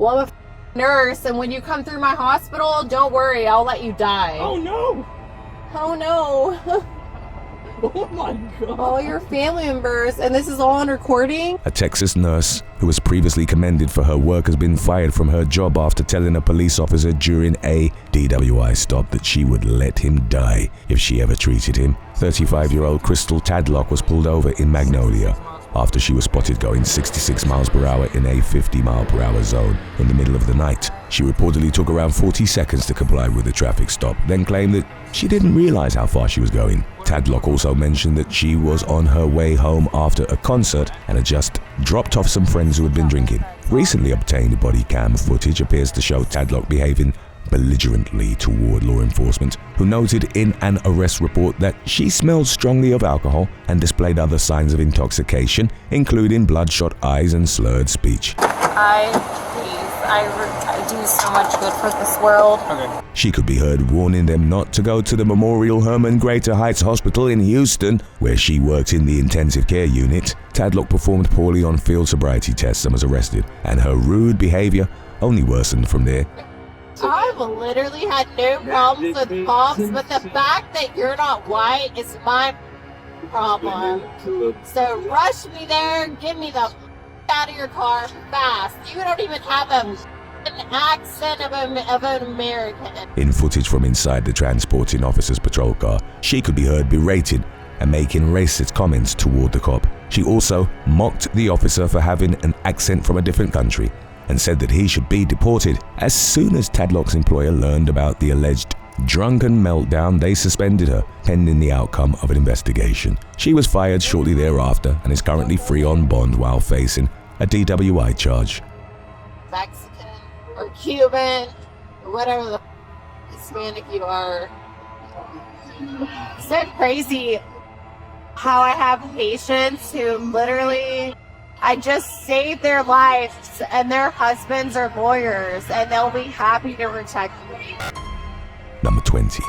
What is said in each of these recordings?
Well, I'm a nurse, and when you come through my hospital, don't worry, I'll let you die. Oh no! Oh no. Oh my God. All your family members, and this is all on recording? A Texas nurse who was previously commended for her work has been fired from her job after telling a police officer during a DWI stop that she would let him die if she ever treated him. 35-year-old Crystal Tadlock was pulled over in Magnolia after she was spotted going 66 miles per hour in a 50 mile per hour zone in the middle of the night. She reportedly took around 40 seconds to comply with the traffic stop, then claimed that she didn't realize how far she was going. Tadlock also mentioned that she was on her way home after a concert and had just dropped off some friends who had been drinking. Recently obtained body cam footage appears to show Tadlock behaving belligerently toward law enforcement, who noted in an arrest report that she smelled strongly of alcohol and displayed other signs of intoxication, including bloodshot eyes and slurred speech. I do so much good for this world. Okay. She could be heard warning them not to go to the Memorial Hermann Greater Heights Hospital in Houston, where she worked in the intensive care unit. Tadlock performed poorly on field sobriety tests and was arrested, and her rude behavior only worsened from there. I've literally had no problems with cops, but the fact that you're not white is my problem. So rush me there, get me the out of your car fast. You don't even have an accent of an American. In footage from inside the transporting officer's patrol car, she could be heard berating and making racist comments toward the cop. She also mocked the officer for having an accent from a different country and said that he should be deported. As soon as Tadlock's employer learned about the alleged drunken meltdown, they suspended her, pending the outcome of an investigation. She was fired shortly thereafter and is currently free on bond while facing a DWI charge. Mexican or Cuban or whatever the Hispanic you are. It's so crazy how I have patients who literally, I just saved their lives and their husbands are lawyers and they'll be happy to protect me. Number 20.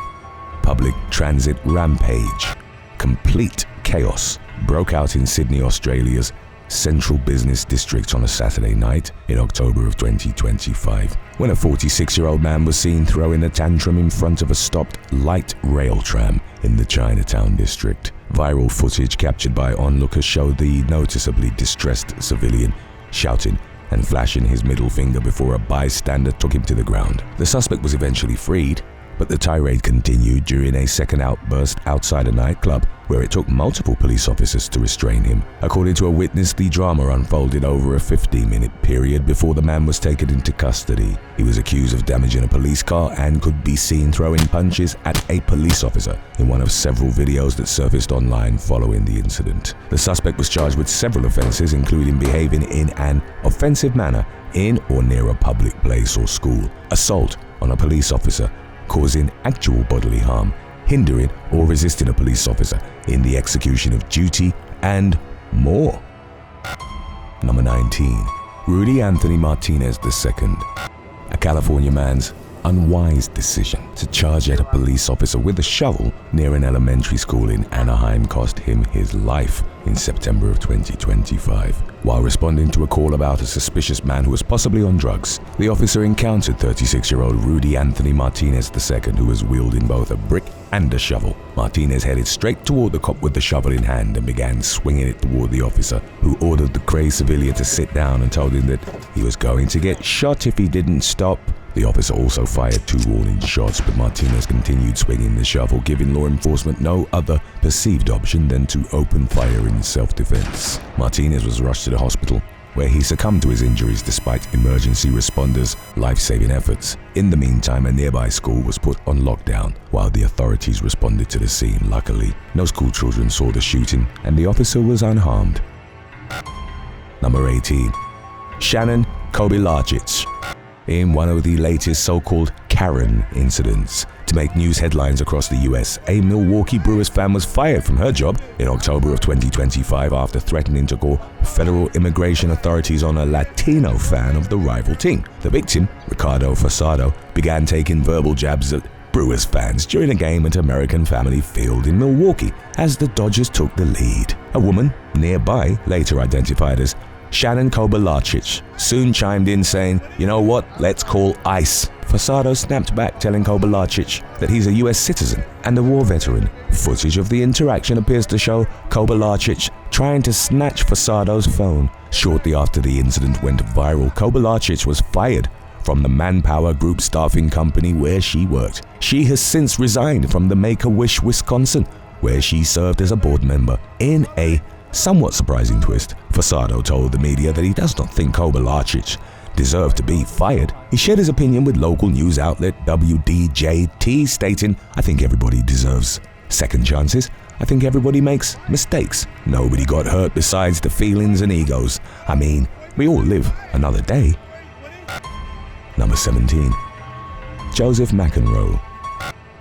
Public transit rampage. Complete chaos broke out in Sydney, Australia's central business district on a Saturday night in October of 2025, when a 46-year-old man was seen throwing a tantrum in front of a stopped light rail tram in the Chinatown district. Viral footage captured by onlookers showed the noticeably distressed civilian shouting and flashing his middle finger before a bystander took him to the ground. The suspect was eventually freed, but the tirade continued during a second outburst outside a nightclub, where it took multiple police officers to restrain him. According to a witness, the drama unfolded over a 15-minute period before the man was taken into custody. He was accused of damaging a police car and could be seen throwing punches at a police officer in one of several videos that surfaced online following the incident. The suspect was charged with several offenses, including behaving in an offensive manner in or near a public place or school, assault on a police officer, causing actual bodily harm, hindering or resisting a police officer in the execution of duty, and more. Number 19. Rudy Anthony Martinez II. A California man's unwise decision to charge at a police officer with a shovel near an elementary school in Anaheim cost him his life in September of 2025. While responding to a call about a suspicious man who was possibly on drugs, the officer encountered 36-year-old Rudy Anthony Martinez II, who was wielding both a brick and a shovel. Martinez headed straight toward the cop with the shovel in hand and began swinging it toward the officer, who ordered the crazed civilian to sit down and told him that he was going to get shot if he didn't stop. The officer also fired 2 warning shots, but Martinez continued swinging the shovel, giving law enforcement no other perceived option than to open fire in self-defense. Martinez was rushed to the hospital, where he succumbed to his injuries despite emergency responders' life-saving efforts. In the meantime, a nearby school was put on lockdown while the authorities responded to the scene. Luckily, no school children saw the shooting, and the officer was unharmed. Number 18. Shannon Kobylarczyk. In one of the latest so-called Karen incidents to make news headlines across the US, a Milwaukee Brewers fan was fired from her job in October of 2025 after threatening to call federal immigration authorities on a Latino fan of the rival team. The victim, Ricardo Fasado, began taking verbal jabs at Brewers fans during a game at American Family Field in Milwaukee as the Dodgers took the lead. A woman nearby, later identified as Shannon Kobylarczyk, soon chimed in saying, "You know what, let's call ICE." Fasado snapped back, telling Kobylarczyk that he's a US citizen and a war veteran. Footage of the interaction appears to show Kobylarczyk trying to snatch Fasado's phone. Shortly after the incident went viral, Kobylarczyk was fired from the Manpower Group staffing company where she worked. She has since resigned from the Make-A-Wish, Wisconsin, where she served as a board member. In a somewhat surprising twist, Fasado told the media that he does not think Kobylarczyk deserved to be fired. He shared his opinion with local news outlet WDJT, stating, "I think everybody deserves second chances. I think everybody makes mistakes. Nobody got hurt besides the feelings and egos. I mean, we all live another day." Number 17. Joseph McEnroe.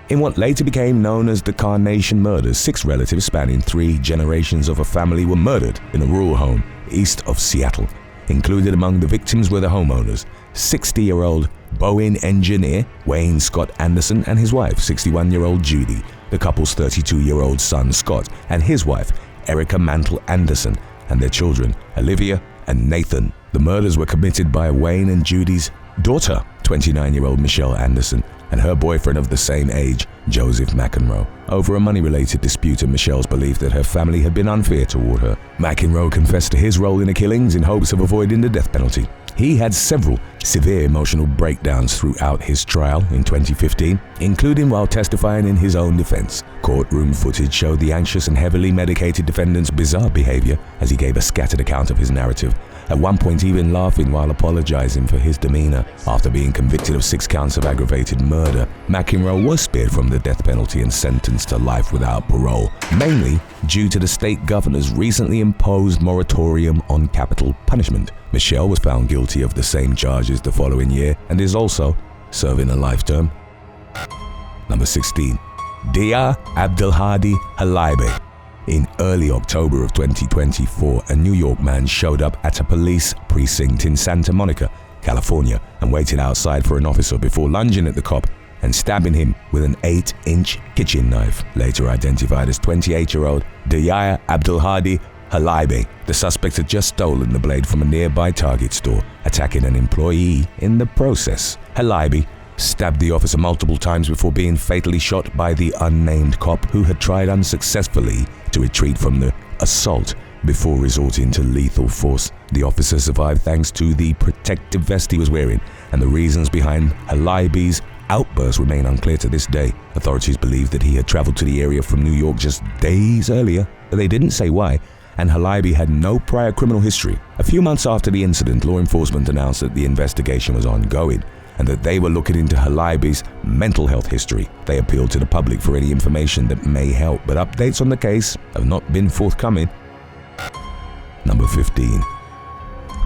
In what later became known as the Carnation Murders, 6 relatives spanning 3 generations of a family were murdered in a rural home east of Seattle. Included among the victims were the homeowners, 60-year-old Boeing engineer Wayne Scott Anderson and his wife, 61-year-old Judy, the couple's 32-year-old son Scott and his wife, Erica Mantle Anderson, and their children, Olivia and Nathan. The murders were committed by Wayne and Judy's daughter, 29-year-old Michelle Anderson, and her boyfriend of the same age, Joseph McEnroe, over a money-related dispute and Michelle's belief that her family had been unfair toward her. McEnroe confessed to his role in the killings in hopes of avoiding the death penalty. He had several severe emotional breakdowns throughout his trial in 2015, including while testifying in his own defense. Courtroom footage showed the anxious and heavily medicated defendant's bizarre behavior as he gave a scattered account of his narrative, at one point even laughing while apologizing for his demeanor. After being convicted of 6 counts of aggravated murder, McEnroe was spared from the death penalty and sentenced to life without parole, mainly due to the state governor's recently imposed moratorium on capital punishment. Michelle was found guilty of the same charges the following year and is also serving a life term. Number 16. Deyaa Abdelhadi Halaibeh. In early October of 2024, a New York man showed up at a police precinct in Santa Monica, California, and waited outside for an officer before lunging at the cop and stabbing him with an 8-inch kitchen knife, later identified as 28-year-old Deyaa Abdelhadi Halaibeh. The suspect had just stolen the blade from a nearby Target store, attacking an employee in the process. Halaibeh stabbed the officer multiple times before being fatally shot by the unnamed cop, who had tried unsuccessfully to retreat from the assault before resorting to lethal force. The officer survived thanks to the protective vest he was wearing, and the reasons behind Halaibeh's outburst remain unclear to this day. Authorities believe that he had traveled to the area from New York just days earlier, but they didn't say why, and Halaibeh had no prior criminal history. A few months after the incident, law enforcement announced that the investigation was ongoing and that they were looking into Halaibeh's mental health history. They appealed to the public for any information that may help, but updates on the case have not been forthcoming. Number 15.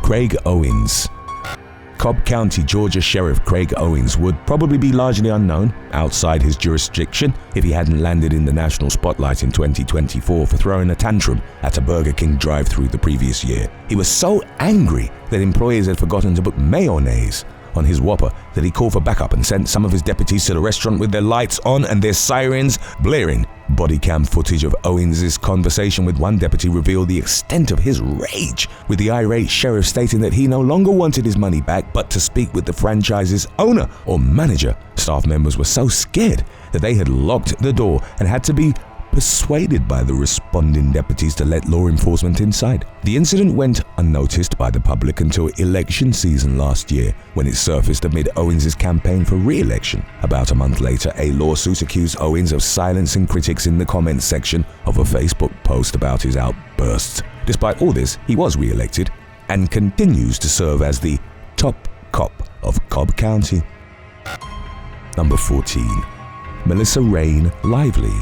Craig Owens. Cobb County, Georgia Sheriff Craig Owens would probably be largely unknown outside his jurisdiction if he hadn't landed in the national spotlight in 2024 for throwing a tantrum at a Burger King drive-thru the previous year. He was so angry that employees had forgotten to put mayonnaise on his Whopper that he called for backup and sent some of his deputies to the restaurant with their lights on and their sirens blaring. Body cam footage of Owens' conversation with one deputy revealed the extent of his rage, with the irate sheriff stating that he no longer wanted his money back but to speak with the franchise's owner or manager. Staff members were so scared that they had locked the door and had to be persuaded by the responding deputies to let law enforcement inside. The incident went unnoticed by the public until election season last year, when it surfaced amid Owens' campaign for re-election. About a month later, a lawsuit accused Owens of silencing critics in the comments section of a Facebook post about his outbursts. Despite all this, he was re-elected and continues to serve as the top cop of Cobb County. Number 14. Melissa Rein Lively.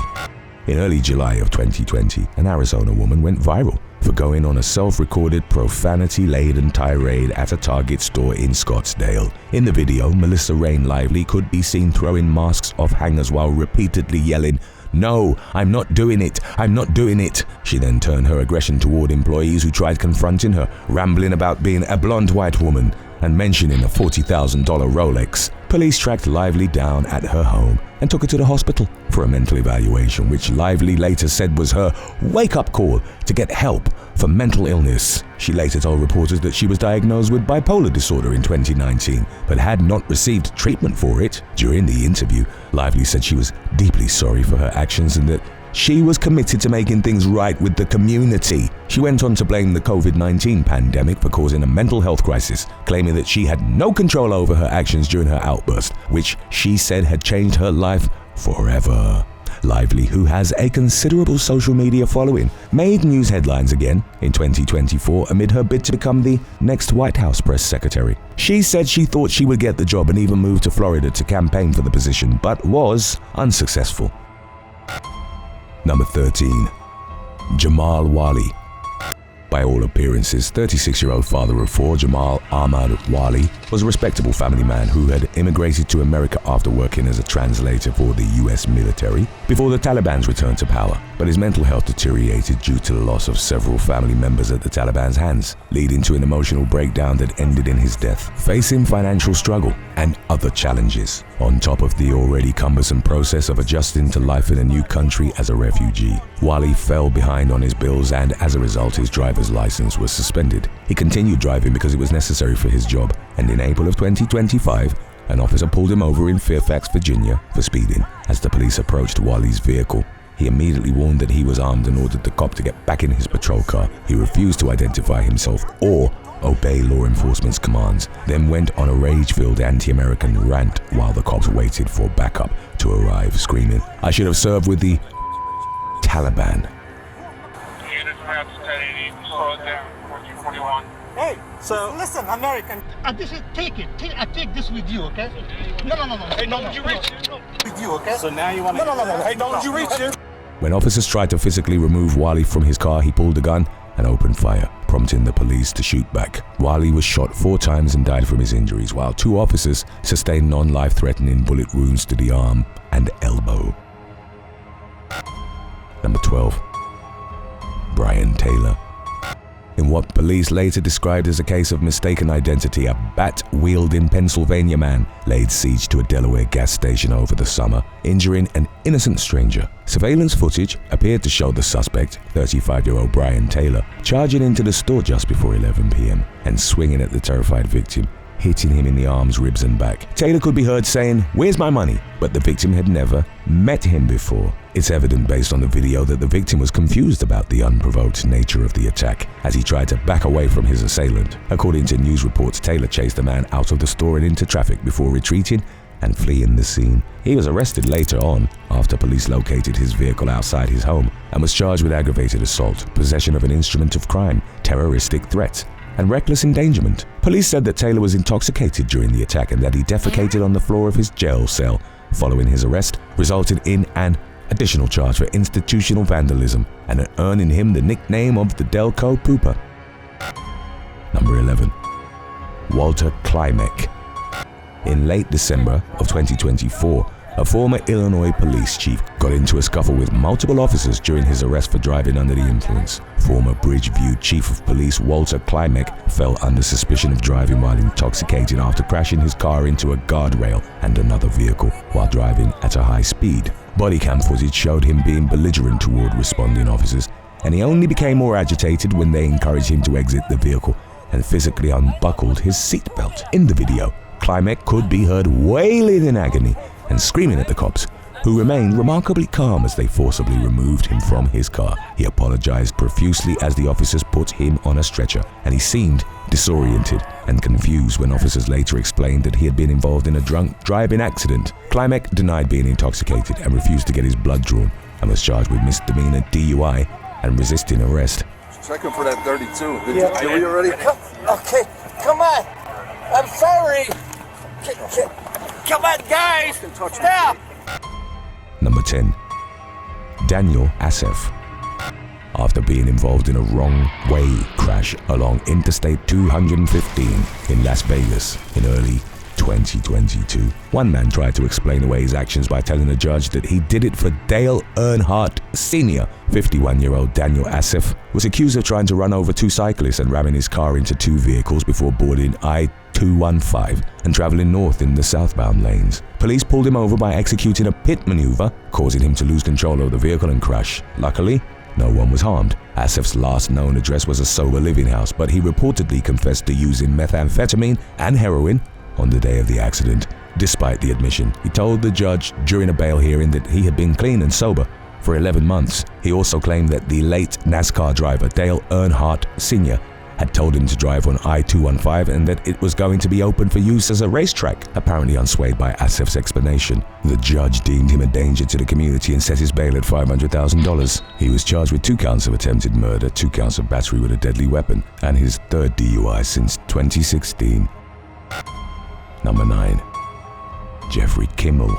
In early July of 2020, an Arizona woman went viral for going on a self-recorded profanity-laden tirade at a Target store in Scottsdale. In the video, Melissa Rein Lively could be seen throwing masks off hangers while repeatedly yelling, "No, I'm not doing it, I'm not doing it." She then turned her aggression toward employees who tried confronting her, rambling about being a blonde white woman and mentioning a $40,000 Rolex, police tracked Lively down at her home and took her to the hospital for a mental evaluation, which Lively later said was her wake-up call to get help for mental illness. She later told reporters that she was diagnosed with bipolar disorder in 2019, but had not received treatment for it. During the interview, Lively said she was deeply sorry for her actions and that she was committed to making things right with the community. She went on to blame the COVID-19 pandemic for causing a mental health crisis, claiming that she had no control over her actions during her outburst, which she said had changed her life forever. Lively, who has a considerable social media following, made news headlines again in 2024 amid her bid to become the next White House press secretary. She said she thought she would get the job and even moved to Florida to campaign for the position, but was unsuccessful. Number 13. Jamal Wali. By all appearances, 36-year-old father of four, Jamal Ahmad Wali, was a respectable family man who had immigrated to America after working as a translator for the US military before the Taliban's return to power. But his mental health deteriorated due to the loss of several family members at the Taliban's hands, leading to an emotional breakdown that ended in his death. Facing financial struggle and other challenges, on top of the already cumbersome process of adjusting to life in a new country as a refugee, Wali fell behind on his bills and as a result his driver's license was suspended. He continued driving because it was necessary for his job, and in April of 2025, an officer pulled him over in Fairfax, Virginia for speeding. As the police approached Wali's vehicle, he immediately warned that he was armed and ordered the cop to get back in his patrol car. He refused to identify himself or obey law enforcement's commands, then went on a rage-filled anti-American rant while the cops waited for backup to arrive, screaming, "I should have served with the Taliban." Hey, so listen, American. Take it. I take this with you, okay? No. Hey, don't you reach it? With you, okay? So now you want to? No. Hey, don't you reach it? When officers tried to physically remove Wali from his car, he pulled a gun and opened fire, prompting the police to shoot back. Wali was shot 4 times and died from his injuries, while 2 officers sustained non-life-threatening bullet wounds to the arm and elbow. Number 12. Brian Taylor. In what police later described as a case of mistaken identity, a bat-wielding Pennsylvania man laid siege to a Delaware gas station over the summer, injuring an innocent stranger. Surveillance footage appeared to show the suspect, 35-year-old Brian Taylor, charging into the store just before 11 p.m. and swinging at the terrified victim, hitting him in the arms, ribs and back. Taylor could be heard saying, "Where's my money?" but the victim had never met him before. It's evident based on the video that the victim was confused about the unprovoked nature of the attack as he tried to back away from his assailant. According to news reports, Taylor chased the man out of the store and into traffic before retreating and fleeing the scene. He was arrested later on after police located his vehicle outside his home and was charged with aggravated assault, possession of an instrument of crime, terroristic threats, and reckless endangerment. Police said that Taylor was intoxicated during the attack and that he defecated on the floor of his jail cell. Following his arrest, resulted in an additional charge for institutional vandalism and earning him the nickname of the Delco Pooper. Number 11. Walter Klimek. In late December of 2024, a former Illinois police chief got into a scuffle with multiple officers during his arrest for driving under the influence. Former Bridgeview Chief of Police Walter Klimek fell under suspicion of driving while intoxicated after crashing his car into a guardrail and another vehicle while driving at a high speed. Body cam footage showed him being belligerent toward responding officers, and he only became more agitated when they encouraged him to exit the vehicle and physically unbuckled his seatbelt. In the video, Klimek could be heard wailing in agony and screaming at the cops, who remained remarkably calm as they forcibly removed him from his car. He apologized profusely as the officers put him on a stretcher, and he seemed disoriented and confused when officers later explained that he had been involved in a drunk driving accident. Klimek denied being intoxicated and refused to get his blood drawn and was charged with misdemeanor DUI and resisting arrest. Check him for that 32. Are you ready? Okay, come on. I'm sorry. Come on, guys. Stop. Number 10. Daniel Asseff. After being involved in a wrong-way crash along Interstate 215 in Las Vegas in early 2022, one man tried to explain away his actions by telling the judge that he did it for Dale Earnhardt Sr. 51-year-old Daniel Asseff was accused of trying to run over 2 cyclists and ramming his car into 2 vehicles before boarding I-215 and traveling north in the southbound lanes. Police pulled him over by executing a pit maneuver, causing him to lose control of the vehicle and crash. Luckily, no one was harmed. Asseff's last known address was a sober living house, but he reportedly confessed to using methamphetamine and heroin on the day of the accident. Despite the admission, he told the judge during a bail hearing that he had been clean and sober for 11 months. He also claimed that the late NASCAR driver Dale Earnhardt Sr. had told him to drive on I-215 and that it was going to be open for use as a racetrack, apparently unswayed by Asseff's explanation. The judge deemed him a danger to the community and set his bail at $500,000. He was charged with 2 counts of attempted murder, 2 counts of battery with a deadly weapon, and his 3rd DUI since 2016. Number 9. Jeffrey Kimmel.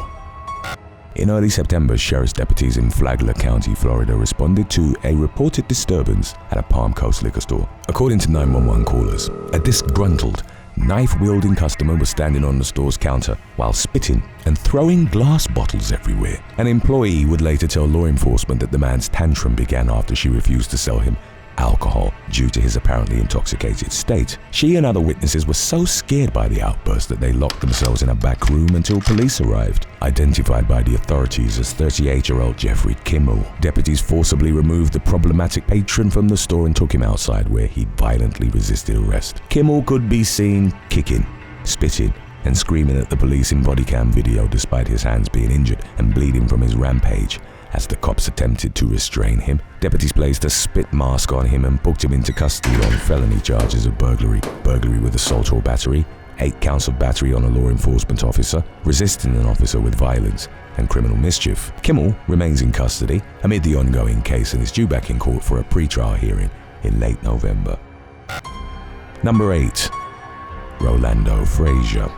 In early September, sheriff's deputies in Flagler County, Florida, responded to a reported disturbance at a Palm Coast liquor store. According to 911 callers, a disgruntled, knife-wielding customer was standing on the store's counter while spitting and throwing glass bottles everywhere. An employee would later tell law enforcement that the man's tantrum began after she refused to sell him alcohol due to his apparently intoxicated state. She and other witnesses were so scared by the outburst that they locked themselves in a back room until police arrived. Identified by the authorities as 38-year-old Jeffrey Kimmel, deputies forcibly removed the problematic patron from the store and took him outside, where he violently resisted arrest. Kimmel could be seen kicking, spitting, and screaming at the police in body cam video despite his hands being injured and bleeding from his rampage. As the cops attempted to restrain him, deputies placed a spit mask on him and booked him into custody on felony charges of burglary, burglary with assault or battery, 8 counts of battery on a law enforcement officer, resisting an officer with violence, and criminal mischief. Kimmel remains in custody amid the ongoing case and is due back in court for a pre-trial hearing in late November. Number 8. Rolando Frazier.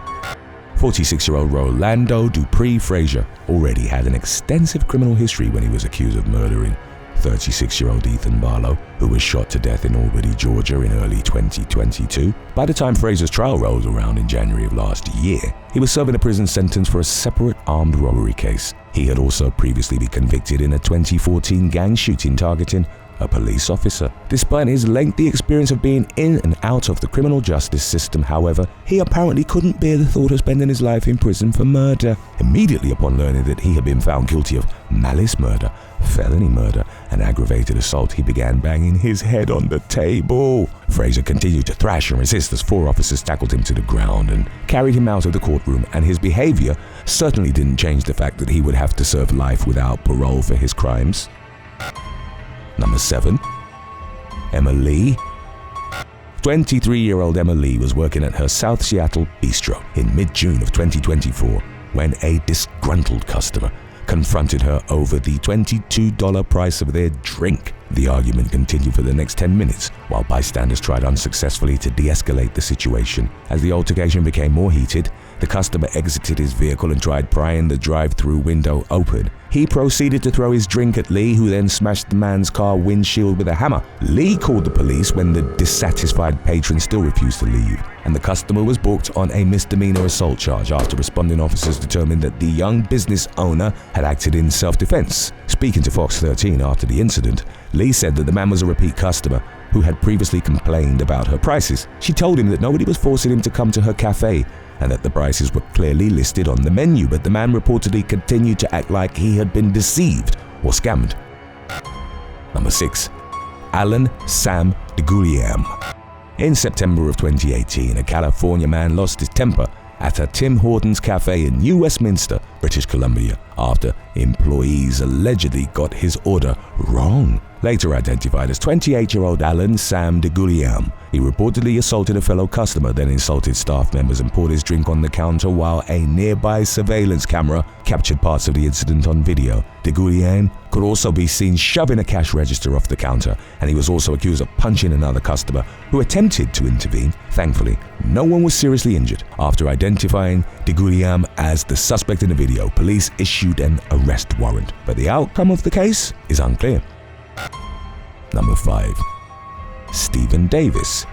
46-year-old Rolando Dupree Frazier already had an extensive criminal history when he was accused of murdering 36-year-old Ethan Barlow, who was shot to death in Albany, Georgia in early 2022. By the time Frazier's trial rolled around in January of last year, he was serving a prison sentence for a separate armed robbery case. He had also previously been convicted in a 2014 gang shooting targeting a police officer. Despite his lengthy experience of being in and out of the criminal justice system, however, he apparently couldn't bear the thought of spending his life in prison for murder. Immediately upon learning that he had been found guilty of malice murder, felony murder, and aggravated assault, he began banging his head on the table. Frazier continued to thrash and resist as 4 officers tackled him to the ground and carried him out of the courtroom, and his behavior certainly didn't change the fact that he would have to serve life without parole for his crimes. Number 7. Emma Lee. 23-year-old Emma Lee was working at her South Seattle bistro in mid-June of 2024 when a disgruntled customer confronted her over the $22 price of their drink. The argument continued for the next 10 minutes while bystanders tried unsuccessfully to de-escalate the situation. As the altercation became more heated, the customer exited his vehicle and tried prying the drive-through window open. He proceeded to throw his drink at Lee, who then smashed the man's car windshield with a hammer. Lee called the police when the dissatisfied patron still refused to leave, and the customer was booked on a misdemeanor assault charge after responding officers determined that the young business owner had acted in self-defense. Speaking to Fox 13 after the incident, Lee said that the man was a repeat customer who had previously complained about her prices. She told him that nobody was forcing him to come to her cafe and that the prices were clearly listed on the menu, but the man reportedly continued to act like he had been deceived or scammed. Number 6. Alan Sam Deguillaume. In September of 2018, a California man lost his temper at a Tim Hortons cafe in New Westminster, British Columbia, after employees allegedly got his order wrong. Later identified as 28-year-old Alan Sam Deguillaume, he reportedly assaulted a fellow customer, then insulted staff members and poured his drink on the counter while a nearby surveillance camera captured parts of the incident on video. Deguillaume could also be seen shoving a cash register off the counter, and he was also accused of punching another customer who attempted to intervene. Thankfully, no one was seriously injured. After identifying Deguillaume as the suspect in the video, police issued an arrest warrant, but the outcome of the case is unclear. Number 5. Stephen Davis.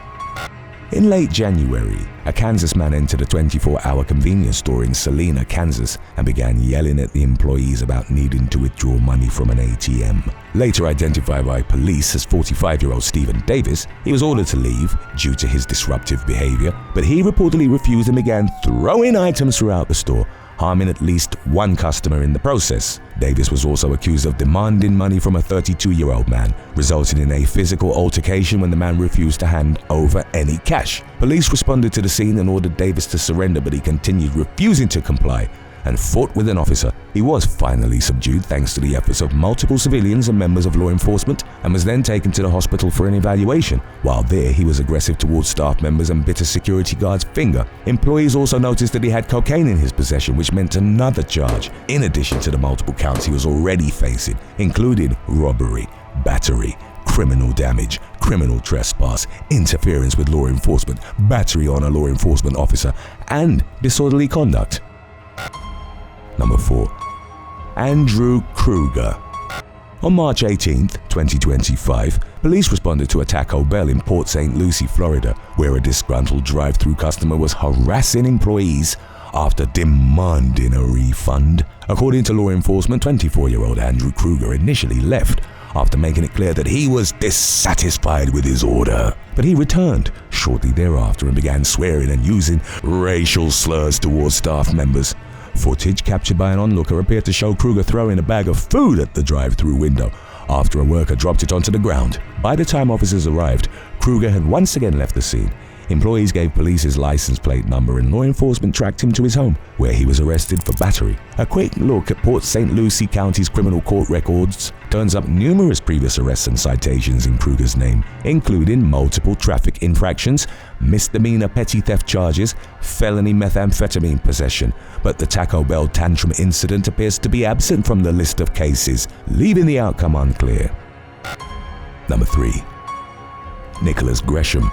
In late January, a Kansas man entered a 24-hour convenience store in Salina, Kansas, and began yelling at the employees about needing to withdraw money from an ATM. Later identified by police as 45-year-old Stephen Davis, he was ordered to leave due to his disruptive behavior, but he reportedly refused and began throwing items throughout the store, harming at least one customer in the process. Davis was also accused of demanding money from a 32-year-old man, resulting in a physical altercation when the man refused to hand over any cash. Police responded to the scene and ordered Davis to surrender, but he continued refusing to comply and fought with an officer. He was finally subdued thanks to the efforts of multiple civilians and members of law enforcement, and was then taken to the hospital for an evaluation. While there, he was aggressive towards staff members and bit a security guard's finger. Employees also noticed that he had cocaine in his possession, which meant another charge, in addition to the multiple counts he was already facing, including robbery, battery, criminal damage, criminal trespass, interference with law enforcement, battery on a law enforcement officer, and disorderly conduct. Number 4. Andrew Kruger. On March 18, 2025, police responded to a Taco Bell in Port St. Lucie, Florida, where a disgruntled drive-thru customer was harassing employees after demanding a refund. According to law enforcement, 24-year-old Andrew Kruger initially left after making it clear that he was dissatisfied with his order. But he returned shortly thereafter and began swearing and using racial slurs towards staff members. Footage captured by an onlooker appeared to show Kruger throwing a bag of food at the drive-thru window after a worker dropped it onto the ground. By the time officers arrived, Kruger had once again left the scene. Employees gave police his license plate number and law enforcement tracked him to his home, where he was arrested for battery. A quick look at Port St. Lucie County's criminal court records turns up numerous previous arrests and citations in Kruger's name, including multiple traffic infractions, misdemeanor petty theft charges, felony methamphetamine possession. But the Taco Bell tantrum incident appears to be absent from the list of cases, leaving the outcome unclear. Number 3. Nicholas Gresham.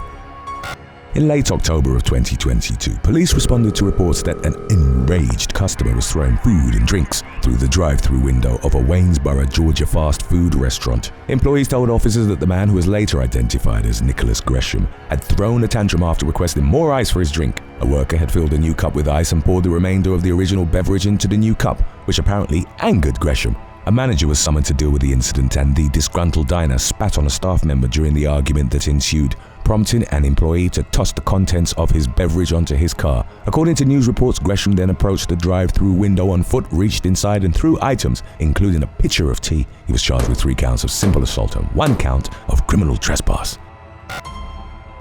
In late October of 2022, police responded to reports that an enraged customer was throwing food and drinks through the drive-thru window of a Waynesboro, Georgia fast food restaurant. Employees told officers that the man, who was later identified as Nicholas Gresham, had thrown a tantrum after requesting more ice for his drink. A worker had filled a new cup with ice and poured the remainder of the original beverage into the new cup, which apparently angered Gresham. A manager was summoned to deal with the incident, and the disgruntled diner spat on a staff member during the argument that ensued, prompting an employee to toss the contents of his beverage onto his car. According to news reports, Gresham then approached the drive-thru window on foot, reached inside and threw items, including a pitcher of tea. He was charged with 3 counts of simple assault and 1 count of criminal trespass.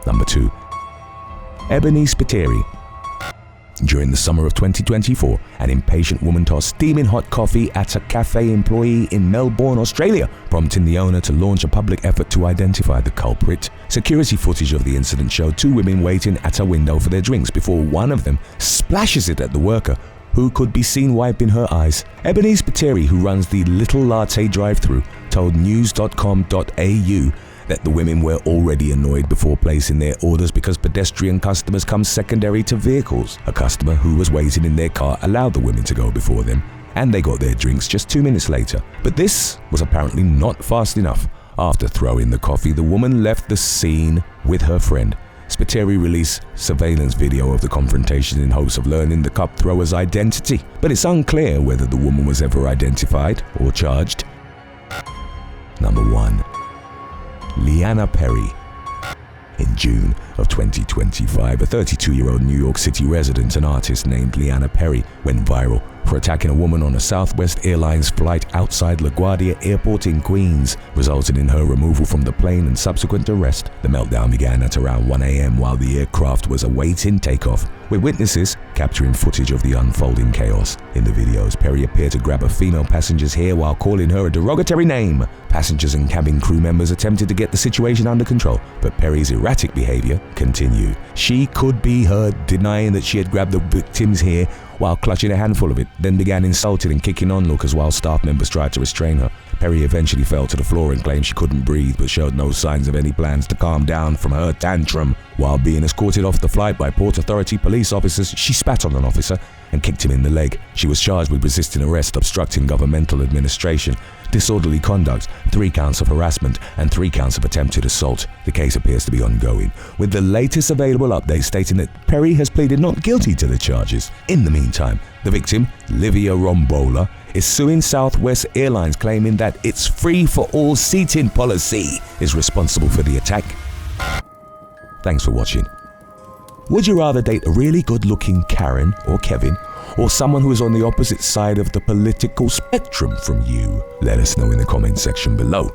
Number 2. Ebony Spiteri. During the summer of 2024, an impatient woman tossed steaming hot coffee at a cafe employee in Melbourne, Australia, prompting the owner to launch a public effort to identify the culprit. Security footage of the incident showed 2 women waiting at a window for their drinks before one of them splashes it at the worker, who could be seen wiping her eyes. Ebony Spiteri, who runs the Little Latte drive-thru, told news.com.au that the women were already annoyed before placing their orders because pedestrian customers come secondary to vehicles. A customer who was waiting in their car allowed the women to go before them, and they got their drinks just 2 minutes later. But this was apparently not fast enough. After throwing the coffee, the woman left the scene with her friend. Spiteri released surveillance video of the confrontation in hopes of learning the cup thrower's identity, but it's unclear whether the woman was ever identified or charged. Number 1. Leanna Perry. In June of 2025, a 32-year-old New York City resident and artist named Leanna Perry went viral for attacking a woman on a Southwest Airlines flight outside LaGuardia Airport in Queens, resulting in her removal from the plane and subsequent arrest. The meltdown began at around 1 a.m. while the aircraft was awaiting takeoff, with witnesses capturing footage of the unfolding chaos. In the videos, Perry appeared to grab a female passenger's hair while calling her a derogatory name. Passengers and cabin crew members attempted to get the situation under control, but Perry's erratic behavior continued. She could be heard denying that she had grabbed the victim's hair while clutching a handful of it, then began insulting and kicking onlookers while staff members tried to restrain her. Perry eventually fell to the floor and claimed she couldn't breathe, but showed no signs of any plans to calm down from her tantrum. While being escorted off the flight by Port Authority police officers, she spat on an officer and kicked him in the leg. She was charged with resisting arrest, obstructing governmental administration, disorderly conduct, 3 counts of harassment, and 3 counts of attempted assault. The case appears to be ongoing, with the latest available update stating that Perry has pleaded not guilty to the charges. In the meantime, the victim, Livia Rombola, is suing Southwest Airlines, claiming that its free-for-all seating policy is responsible for the attack. Thanks for watching. Would you rather date a really good-looking Karen or Kevin, or someone who is on the opposite side of the political spectrum from you? Let us know in the comment section below.